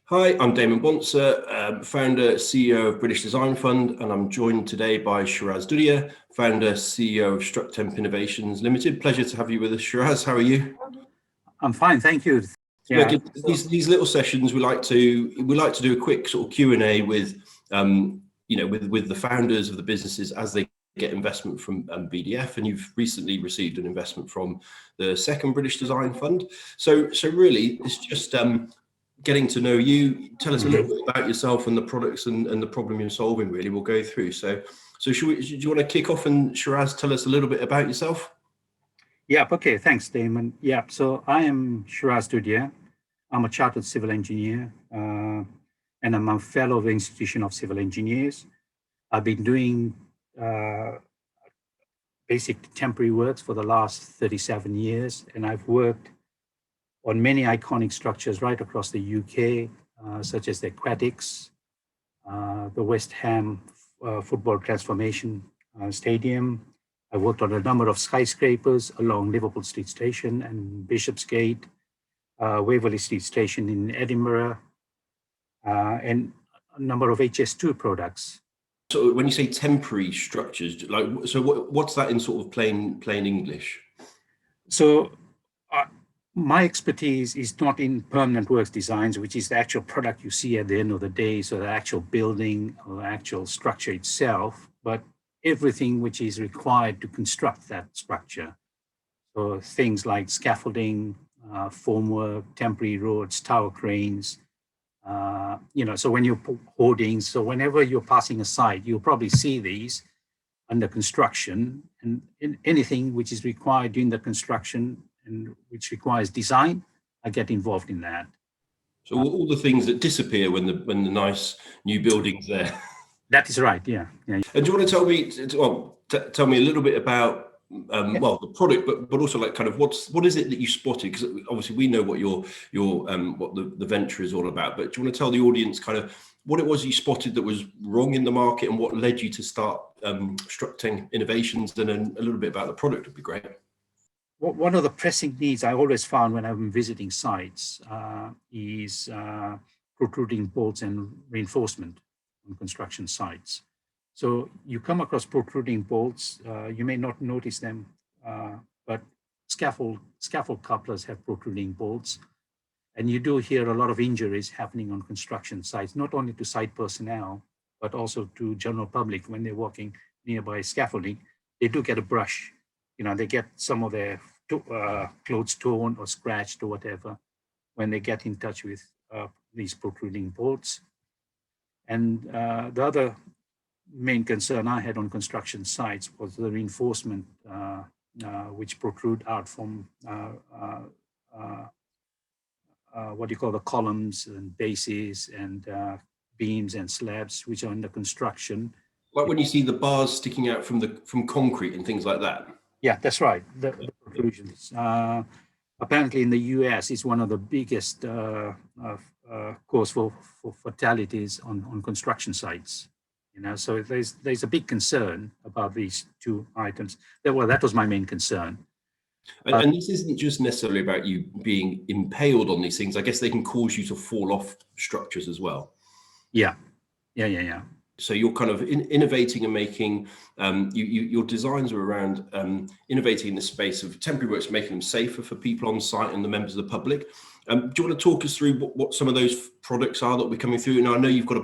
Hi, I'm Damon Bonser, founder, CEO of British Design Fund, and I'm joined today by Shiraz Dudhia, founder, CEO of Structemp Innovations Limited. Pleasure to have you with us, Shiraz. How are you? I'm fine, thank you. Yeah, these little sessions we like to do a quick sort of Q&A with with the founders of the businesses as they get investment from BDF, and you've recently received an investment from the second British Design Fund. So really, it's just getting to know you. Tell us a little bit about yourself and the products and the problem you're solving. Really, we'll go through. So do you want to kick off, and Shiraz, tell us a little bit about yourself? Yeah, okay, thanks, Damon. Yeah, so I am Shiraz Dudhia. I'm a chartered civil engineer, and I'm a fellow of the Institution of Civil Engineers. I've been doing basic temporary works for the last 37 years, and I've worked on many iconic structures right across the UK, such as the Aquatics, the West Ham Football Transformation Stadium. I worked on a number of skyscrapers along Liverpool Street Station and Bishopsgate, Waverley Street Station in Edinburgh, and a number of HS2 products. So when you say temporary structures, what's that in sort of plain English? So my expertise is not in permanent works designs, which is the actual product you see at the end of the day, so the actual building or the actual structure itself, but everything which is required to construct that structure. So things like scaffolding, formwork, temporary roads, tower cranes, so when you're hoardings, so whenever you're passing a site, you'll probably see these under construction, and anything which is required during the construction and which requires design, I get involved in that. So all the things that disappear when the nice new building's there. That is right, yeah. And do you want to tell me, tell me a little bit about the product, but also like kind of what is it that you spotted? Because obviously we know what what the venture is all about, but do you want to tell the audience kind of what it was you spotted that was wrong in the market and what led you to start Structemp Innovations, and then a little bit about the product would be great. One of the pressing needs I always found when I'm visiting sites is protruding bolts and reinforcement on construction sites. So you come across protruding bolts, you may not notice them, but scaffold couplers have protruding bolts. And you do hear a lot of injuries happening on construction sites, not only to site personnel, but also to general public when they're walking nearby scaffolding. They do get a brush, they get some of their clothes torn or scratched or whatever when they get in touch with these protruding bolts. And the other main concern I had on construction sites was the reinforcement which protrude out from the columns and bases and beams and slabs which are under construction. Like when you see the bars sticking out from concrete and things like that. Yeah, that's right. The protrusions. Apparently in the US, it's one of the biggest cause for fatalities on construction sites. So there's a big concern about these two items. Well, that was my main concern. And this isn't just necessarily about you being impaled on these things. I guess they can cause you to fall off structures as well. Yeah. So you're kind of innovating and making, your designs are around innovating in the space of temporary works, making them safer for people on site and the members of the public. Do you want to talk us through what some of those products are that we're coming through? Now I know you've got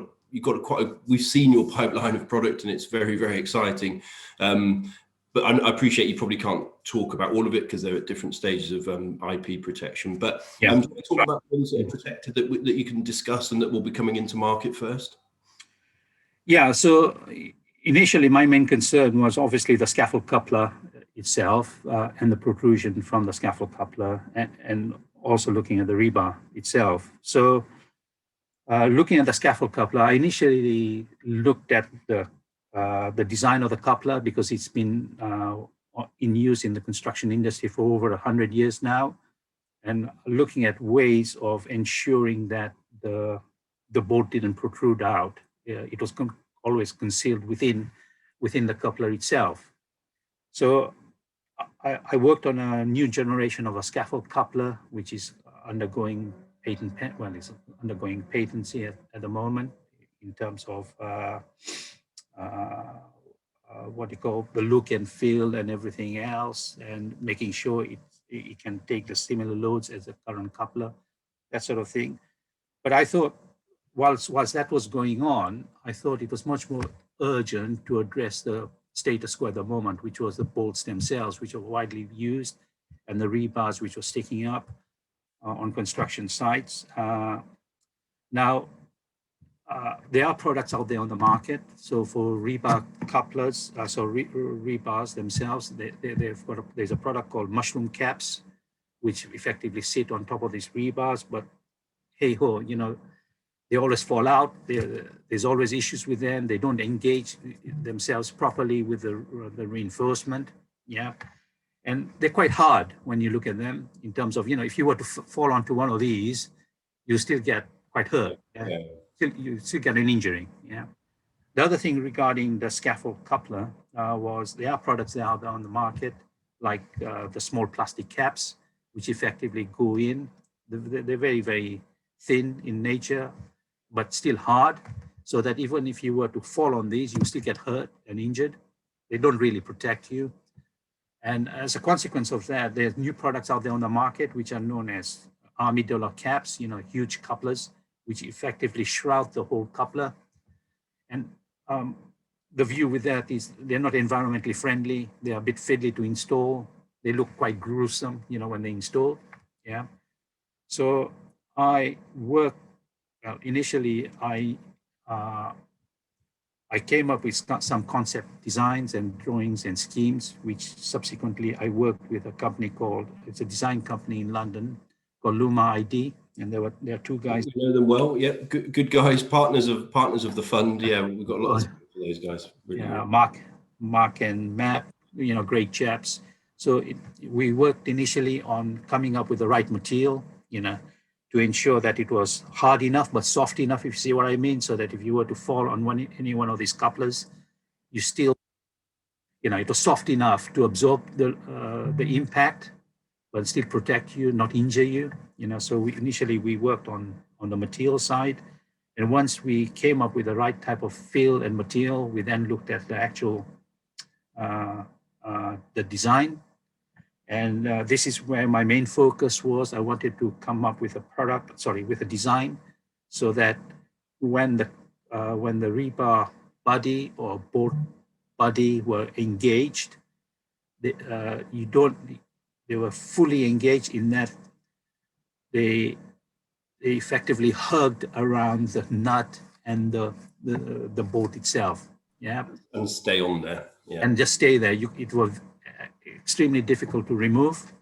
we've seen your pipeline of product and it's very, very exciting. But I appreciate you probably can't talk about all of it because they're at different stages of IP protection. But talk about ones that are protected that you can discuss and that will be coming into market first. Yeah, so initially my main concern was obviously the scaffold coupler itself and the protrusion from the scaffold coupler, and also looking at the rebar itself. So looking at the scaffold coupler, I initially looked at the design of the coupler because it's been in use in the construction industry for over 100 years now, and looking at ways of ensuring that the bolt didn't protrude out. It was always concealed within the coupler itself. So I worked on a new generation of a scaffold coupler, which is undergoing patent, well, it's undergoing patency at the moment in terms of what you call the look and feel and everything else, and making sure it can take the similar loads as the current coupler, that sort of thing. But I thought, whilst that was going on, I thought it was much more urgent to address the status quo at the moment, which was the bolts themselves, which are widely used, and the rebars which were sticking up on construction sites. Now, there are products out there on the market. So for rebar couplers, rebars themselves, there's a product called mushroom caps, which effectively sit on top of these rebars. But hey ho, you know, they always fall out. There's always issues with them. They don't engage themselves properly with the reinforcement. Yeah. And they're quite hard when you look at them in terms of, you know, if you were to fall onto one of these, you still get quite hurt. Yeah. You still get an injury. Yeah. The other thing regarding the scaffold coupler was there are products out there on the market, like the small plastic caps, which effectively go in. They're very, very thin in nature, but still hard, so that even if you were to fall on these, you still get hurt and injured. They don't really protect you. And as a consequence of that, there's new products out there on the market, which are known as army dollar caps, you know, huge couplers, which effectively shroud the whole coupler. And the view with that is they're not environmentally friendly. They're a bit fiddly to install. They look quite gruesome, you know, when they install. Yeah. So I worked, initially I came up with some concept designs and drawings and schemes, which subsequently I worked with a company it's a design company in London called Luma ID. And there are two guys. We know them well. Yeah, good guys, partners of the fund. Yeah, we've got a lot of time for those guys. Really yeah, well. Mark and Matt, you know, great chaps. So we worked initially on coming up with the right material, you know, to ensure that it was hard enough but soft enough, if you see what I mean, so that if you were to fall on any one of these couplers, you still, you know, it was soft enough to absorb the impact, but still protect you, not injure you, you know. So initially we worked on the material side, and once we came up with the right type of fill and material, we then looked at the actual the design. And this is where my main focus was. I wanted to come up with with a design, so that when the rebar body or bolt body were engaged, they were fully engaged in that they effectively hugged around the nut and the bolt itself. Yeah. And stay on there. Yeah. And just stay there. It was extremely difficult to remove.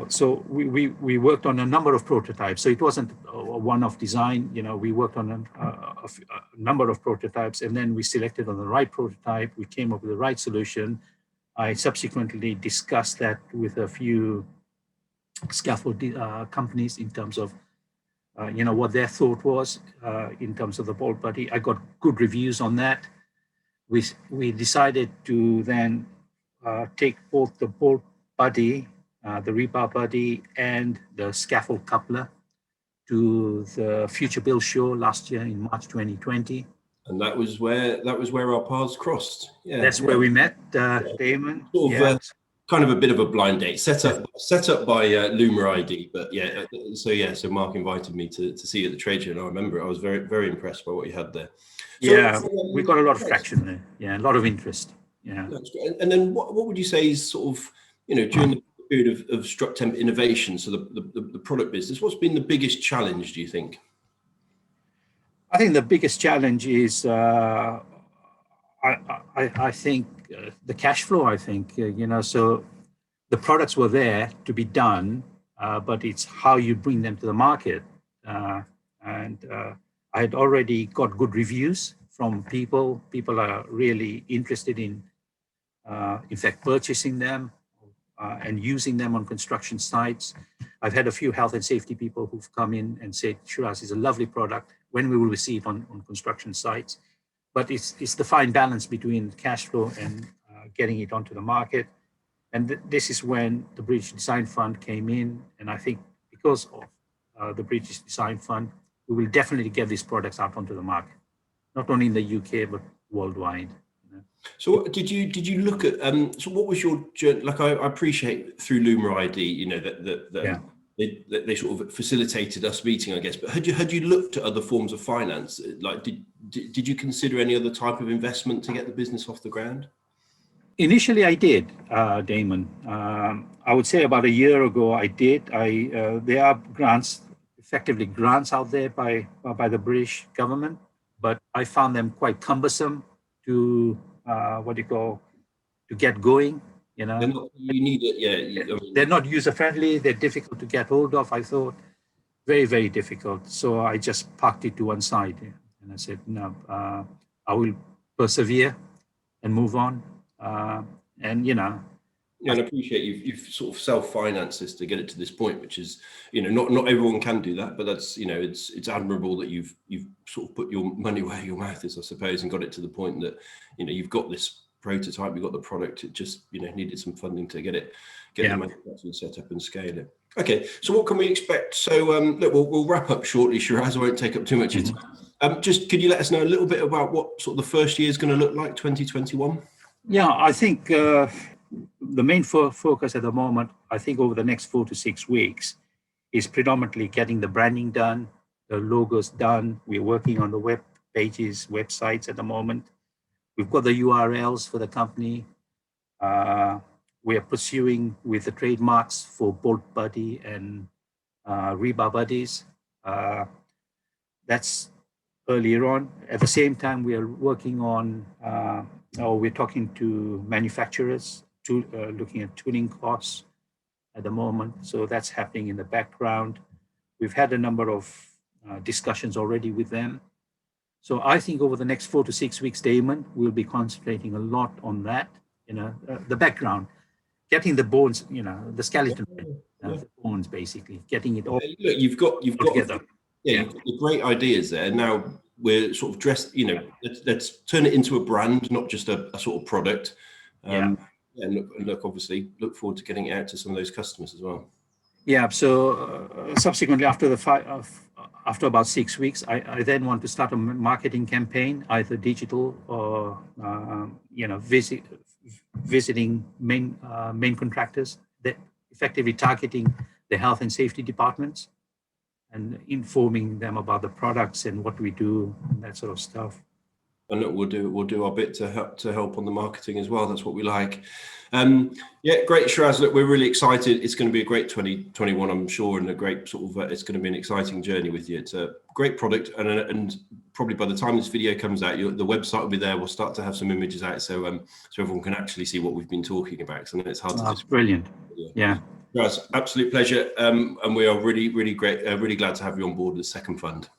So we worked on a number of prototypes. So it wasn't a one-off design. You know, we worked on a number of prototypes, and then we selected on the right prototype. We came up with the right solution. I subsequently discussed that with a few scaffold companies in terms of you know, what their thought was in terms of the bolt body. I got good reviews on that. We decided to then take both the bolt body, the rebar body, and the scaffold coupler to the Future Build show last year in March 2020. And that was where our paths crossed. Yeah, that's where we met, Damon. Kind of a bit of a blind date set up by Luma ID, but so Mark invited me to see you at the trade show, and I remember I was very, very impressed by what you had there. We got a lot of traction there. Yeah, a lot of interest. Yeah. And then what would you say is sort of, you know, during the period of Structemp Innovations, so the product business, what's been the biggest challenge, do you think? I think the biggest challenge is I think the cash flow. I think you know, so the products were there to be done, but it's how you bring them to the market. And I had already got good reviews from people. People are really interested in fact, purchasing them and using them on construction sites. I've had a few health and safety people who've come in and said, Shiraz is a lovely product. When we will we see it on construction sites? But it's the fine balance between cash flow and getting it onto the market. And this is when the British Design Fund came in. And I think because of the British Design Fund, we will definitely get these products out onto the market, not only in the UK but worldwide. So did you look at so what was your journey like? I appreciate through Luma ID, you know, that they sort of facilitated us meeting, I guess, but had you looked at other forms of finance? Like did you consider any other type of investment to get the business off the ground? Initially I did, Damon. I would say about a year ago I did. There are grants, effectively grants out there by the British government, but I found them quite cumbersome to to get going. You know, you need it, yeah. I mean, they're not user friendly. They're difficult to get hold of. I thought very, very difficult. So I just parked it to one side, and I said, no, I will persevere and move on. And you know, yeah, and I appreciate you've sort of self-financed this to get it to this point, which is, you know, not everyone can do that, but that's, you know, it's admirable that you've sort of put your money where your mouth is, I suppose, and got it to the point that, you know, you've got this prototype, you've got the product. It just, you know, needed some funding to get the manufacturing set up and scale it. Okay, so what can we expect? So look, we'll wrap up shortly, Shiraz. I won't take up too much of your time. Just could you let us know a little bit about what sort of the first year is going to look like, 2021? Yeah, I think the main focus at the moment, I think over the next 4 to 6 weeks, is predominantly getting the branding done, the logos done. We're working on the web pages, websites at the moment. We've got the URLs for the company. We are pursuing with the trademarks for Bolt Buddy and Rebar Buddies. That's earlier on. At the same time, we are working on, we're talking to manufacturers, looking at tuning costs at the moment. So that's happening in the background. We've had a number of discussions already with them. So I think over the next 4 to 6 weeks, Damon, we'll be concentrating a lot on that, you know, the background, getting the bones, you know, the skeleton, the bones, basically, getting it all. Look, you've got together. You've got the great ideas there. Now we're sort of dressed, you know, let's turn it into a brand, not just a sort of product. And look, obviously, look forward to getting it out to some of those customers as well. Yeah. So subsequently, after about 6 weeks, I then want to start a marketing campaign, either digital or you know, visiting main contractors, that effectively targeting the health and safety departments and informing them about the products and what we do and that sort of stuff. And look, we'll do our bit to help on the marketing as well. That's what we like. Yeah, great, Shiraz. Look, we're really excited. It's going to be a great 2021, I'm sure, and a great sort of. It's going to be an exciting journey with you. It's a great product, and probably by the time this video comes out, the website will be there. We'll start to have some images out, so everyone can actually see what we've been talking about. So it's hard to. That's brilliant. Yeah. Shiraz, absolute pleasure, and we are really glad to have you on board the second fund.